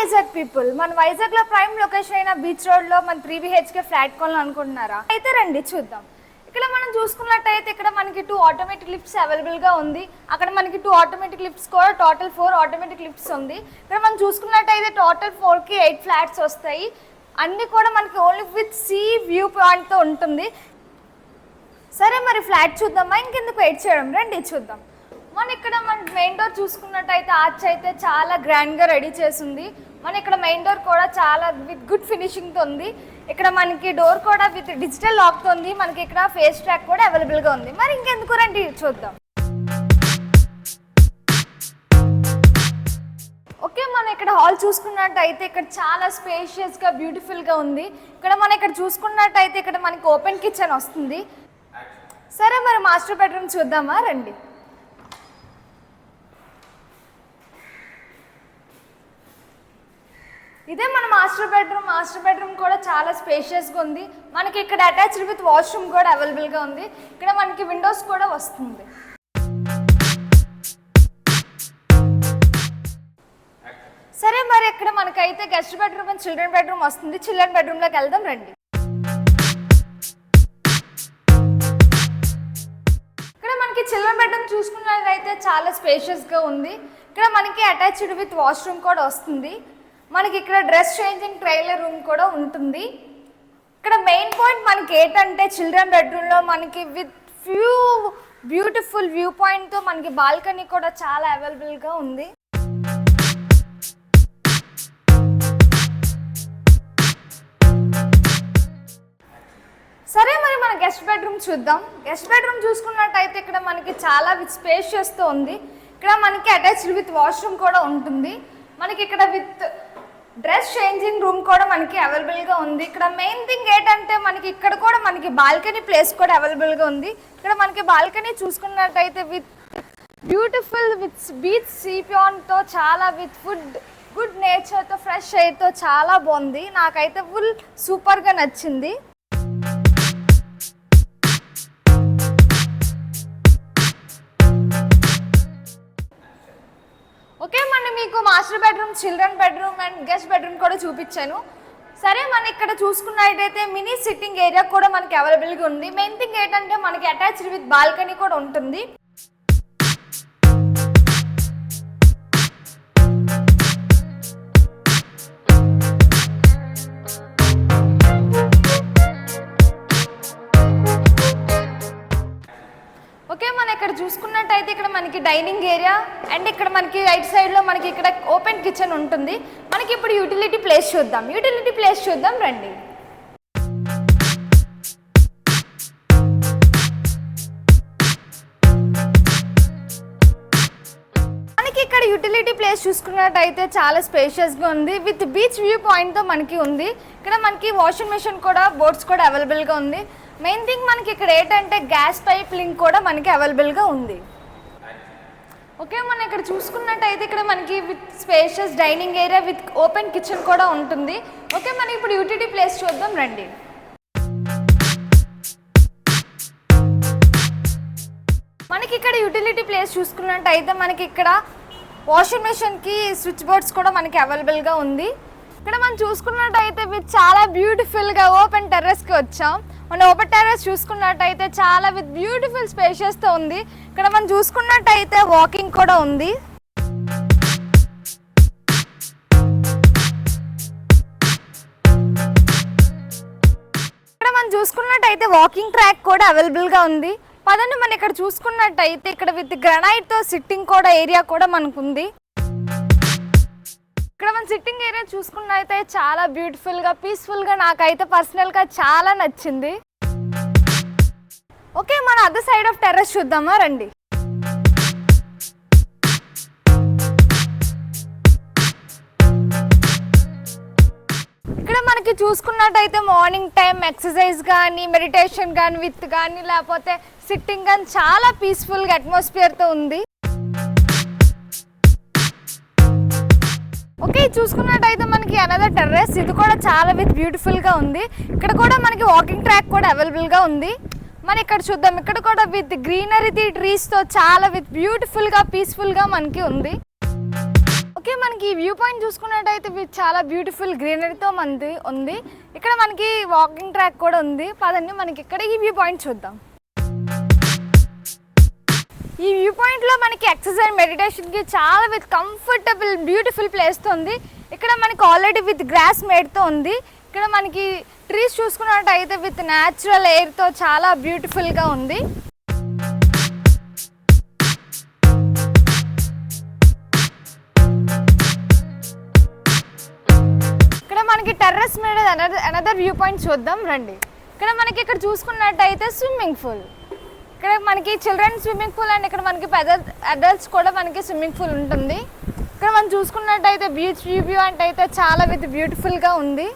Vizag people, మన వైజాగ్ లో prime location అయిన బీచ్ రోడ్ లో మన 3 BHK ఫ్లాట్ కొనాలనుకుంటున్నారా? అయితే రండి చూద్దాం. ఇక్కడ మనం చూసుకున్నట్టయితే ఇక్కడ మనకి 2 ఆటోమేటిక్ లిఫ్ట్స్ అవైలబుల్ గా ఉంది. అక్కడ మనకి 2 ఆటోమేటిక్ లిఫ్ట్స్ కూడా టోటల్ 4 ఆటోమేటిక్ లిఫ్ట్స్ ఉంది. ఇక్కడ మనం చూసుకున్నట్టయితే టోటల్ 4 కి 8 ఫ్లాట్స్ వస్తాయి. అన్ని కూడా మనకి only with sea view point తో ఉంటుంది. సరే మరి ఫ్లాట్ చూద్దామా, ఇంకెందుకు వెయిట్ చేయడం, రండి చూద్దాం. మన ఇక్కడ మన మెయిన్ డోర్ చూసుకున్నట్టయితే ఆర్చ్ అయితే చాలా గ్రాండ్గా రెడీ చేసింది. మన ఇక్కడ మెయిన్ డోర్ కూడా చాలా విత్ గుడ్ ఫినిషింగ్తో ఉంది. ఇక్కడ మనకి డోర్ కూడా విత్ డిజిటల్ లాక్తో ఉంది. మనకి ఇక్కడ ఫేస్ ట్రాక్ కూడా అవైలబుల్గా ఉంది. మరి ఇంకెందుకు రండి చూద్దాం. ఓకే, మనం ఇక్కడ హాల్ చూసుకున్నట్టయితే ఇక్కడ చాలా స్పేషియస్గా బ్యూటిఫుల్గా ఉంది. ఇక్కడ చూసుకున్నట్టయితే ఇక్కడ మనకి ఓపెన్ కిచెన్ వస్తుంది. సరే మరి మాస్టర్ బెడ్రూమ్ చూద్దామా, రండి. ఇదే మన మాస్టర్ బెడ్రూమ్ కూడా చాలా స్పేషియస్గా ఉంది. మనకి ఇక్కడ అటాచ్డ్ విత్ వాష్రూమ్ కూడా అవైలబుల్గా ఉంది. ఇక్కడ మనకి విండోస్ కూడా వస్తుంది. సరే మరి ఇక్కడ మనకైతే guest bedroom and children bedroom వస్తుంది. చిల్డ్రన్ బెడ్రూమ్లోకి వెళ్దాం రండి. ఇక్కడ మనకి చిల్డ్రన్ బెడ్రూమ్ చూసుకున్నట్లయితే చాలా స్పేషియస్గా ఉంది. ఇక్కడ మనకి అటాచ్డ్ విత్ వాష్రూమ్ కూడా వస్తుంది. మనకి ఇక్కడ డ్రెస్ చేంజింగ్ ట్రైలర్ రూమ్ కూడా ఉంటుంది. ఇక్కడ మెయిన్ పాయింట్ మనకి ఏంటంటే చిల్డ్రన్ బెడ్రూమ్లో మనకి విత్ బ్యూటిఫుల్ వ్యూ పాయింట్తో మనకి బాల్కనీ కూడా చాలా అవైలబుల్గా ఉంది. సరే మరి మన గెస్ట్ బెడ్రూమ్ చూద్దాం. గెస్ట్ బెడ్రూమ్ చూసుకున్నట్టయితే ఇక్కడ మనకి చాలా విత్ స్పేషియస్తో ఉంది. ఇక్కడ మనకి అటాచ్డ్ విత్ వాష్రూమ్ కూడా ఉంటుంది. మనకి ఇక్కడ విత్ డ్రెస్ చేంజింగ్ రూమ్ కూడా మనకి అవైలబుల్గా ఉంది. ఇక్కడ మెయిన్ థింగ్ ఏంటంటే మనకి ఇక్కడ కూడా మనకి బాల్కనీ ప్లేస్ కూడా అవైలబుల్గా ఉంది. ఇక్కడ మనకి బాల్కనీ చూసుకున్నట్టయితే విత్ బ్యూటిఫుల్ విత్ బీచ్ సీపియాన్తో చాలా విత్ గుడ్ నేచర్తో ఫ్రెష్ ఎయిర్తో చాలా బాగుంది. నాకైతే ఫుల్ సూపర్గా నచ్చింది. ఓకే, మనం మీకు master bedroom, children bedroom and guest bedroom కూడా చూపించాను. సరే మనం ఇక్కడ చూసుకున్నట్టయితే మినీ సిట్టింగ్ ఏరియా కూడా మనకి అవైలబుల్గా ఉంది. మెయిన్ థింగ్ ఏంటంటే మనకి అటాచ్డ్ విత్ బాల్కనీ కూడా ఉంటుంది. ఓకే, మనం ఇక్కడ చూసుకున్నట్టయితే ఇక్కడ మనకి డైనింగ్ ఏరియా అండ్ ఇక్కడ మనకి రైట్ సైడ్లో మనకి ఇక్కడ ఓపెన్ కిచెన్ ఉంటుంది. మనకి ఇప్పుడు యూటిలిటీ ప్లేస్ చూద్దాం రండి. మనకి ఇక్కడ యూటిలిటీ ప్లేస్ చూసుకున్నట్టయితే చాలా స్పేషియస్గా ఉంది. విత్ బీచ్ వ్యూ పాయింట్తో మనకి ఉంది. ఇక్కడ మనకి వాషింగ్ మెషిన్ కూడా బోర్డ్స్ కూడా అవైలబుల్గా ఉంది. మెయిన్ థింగ్ మనకి ఇక్కడ ఏంటంటే గ్యాస్ పైప్ లింక్ కూడా మనకి అవైలబుల్గా ఉంది. ఓకే, మనం ఇక్కడ చూసుకున్నట్టయితే ఇక్కడ మనకి with spacious dining area with open kitchen కూడా ఉంటుంది. ఓకే, మనం ఇప్పుడు యూటిలిటీ ప్లేస్ చూద్దాం రండి. మనకి ఇక్కడ యూటిలిటీ ప్లేస్ చూసుకున్నట్టయితే మనకి ఇక్కడ వాషింగ్ మెషిన్కి స్విచ్ బోర్డ్స్ కూడా మనకి అవైలబుల్గా ఉంది. ఇక్కడ మనం చూసుకున్నట్టయితే విత్ చాలా బ్యూటిఫుల్గా ఓపెన్ టెర్రస్కి వచ్చాం. మన ఓపెన్ టెర్రస్ చూసుకున్నట్టయితే చాలా విత్ బ్యూటిఫుల్ స్పేషియస్తో ఉంది. ఇక్కడ మనం చూసుకున్నట్టయితే వాకింగ్ కూడా ఉంది. ఇక్కడ మనం చూసుకున్నట్టయితే వాకింగ్ ట్రాక్ కూడా అవైలబుల్గా ఉంది. పదండి మనం ఇక్కడ చూసుకున్నట్టయితే ఇక్కడ విత్ గ్రానైట్తో సిట్టింగ్ కూడా ఏరియా కూడా మనకు ఉంది. ఇక్కడ మన సిట్టింగ్ ఏరియా చూసుకున్నట్టయితే చాలా బ్యూటిఫుల్గా పీస్ఫుల్గా నాకైతే పర్సనల్గా చాలా నచ్చింది. ఓకే, మన అదర్ సైడ్ ఆఫ్ టెర్రస్ చూద్దామా రండి. ఇక్కడ మనకి చూసుకున్నట్టయితే మార్నింగ్ టైం ఎక్సర్సైజ్ కానీ మెడిటేషన్ కానీ లేకపోతే సిట్టింగ్ కానీ చాలా పీస్ఫుల్గా అట్మాస్ఫియర్తో ఉంది. ఓకే, చూసుకున్నట్టయితే మనకి అనదర్ టెర్రస్, ఇది కూడా చాలా విత్ బ్యూటిఫుల్గా ఉంది. ఇక్కడ కూడా మనకి వాకింగ్ ట్రాక్ కూడా అవైలబుల్గా ఉంది. మనం ఇక్కడ చూద్దాం, ఇక్కడ కూడా విత్ గ్రీనరీ ట్రీస్తో చాలా విత్ బ్యూటిఫుల్గా పీస్ఫుల్గా మనకి ఉంది. ఓకే, మనకి ఈ వ్యూ పాయింట్ చూసుకున్నట్టయితే ఇది చాలా బ్యూటిఫుల్ గ్రీనరీతో ఉంది. ఇక్కడ మనకి వాకింగ్ ట్రాక్ కూడా ఉంది. పదండి మనకి ఇక్కడ ఈ వ్యూ పాయింట్ చూద్దాం. ఈ వ్యూ పాయింట్లో మనకి ఎక్సర్సైజ్ మెడిటేషన్కి చాలా విత్ కంఫర్టబుల్ బ్యూటిఫుల్ ప్లేస్తో ఉంది. ఇక్కడ మనకి ఆల్రెడీ విత్ గ్రాస్ మేడ్తో ఉంది. ఇక్కడ మనకి ట్రీస్ చూసుకున్నట్టయితే విత్ న్యాచురల్ ఎయిర్తో చాలా బ్యూటిఫుల్గా ఉంది. ఇక్కడ మనకి టెర్రస్ మీద అనదర్ వ్యూ పాయింట్ చూద్దాం రండి. ఇక్కడ చూసుకున్నట్టయితే స్విమ్మింగ్ పూల్. ఇక్కడ మనకి చిల్డ్రన్ స్విమ్మింగ్ పూల్ అండ్ ఇక్కడ మనకి పెద్ద అడల్ట్స్ కూడా మనకి స్విమ్మింగ్ పూల్ ఉంటుంది. ఇక్కడ మనం చూసుకున్నట్టయితే బీచ్ వ్యూ అంటే అయితే చాలా విత్ బ్యూటిఫుల్గా ఉంది.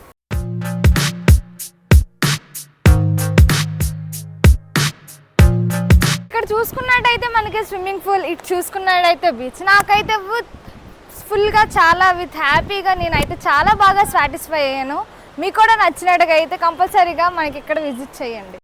ఇక్కడ చూసుకున్నట్టయితే మనకి స్విమ్మింగ్ పూల్, ఇటు చూసుకున్నట్టయితే బీచ్. నాకైతే ఫుల్గా చాలా విత్ హ్యాపీగా నేనైతే చాలా బాగా సాటిస్ఫై అయ్యాను. మీకు కూడా నచ్చినట్టుగా అయితే కంపల్సరీగా మనకి ఇక్కడ విజిట్ చేయండి.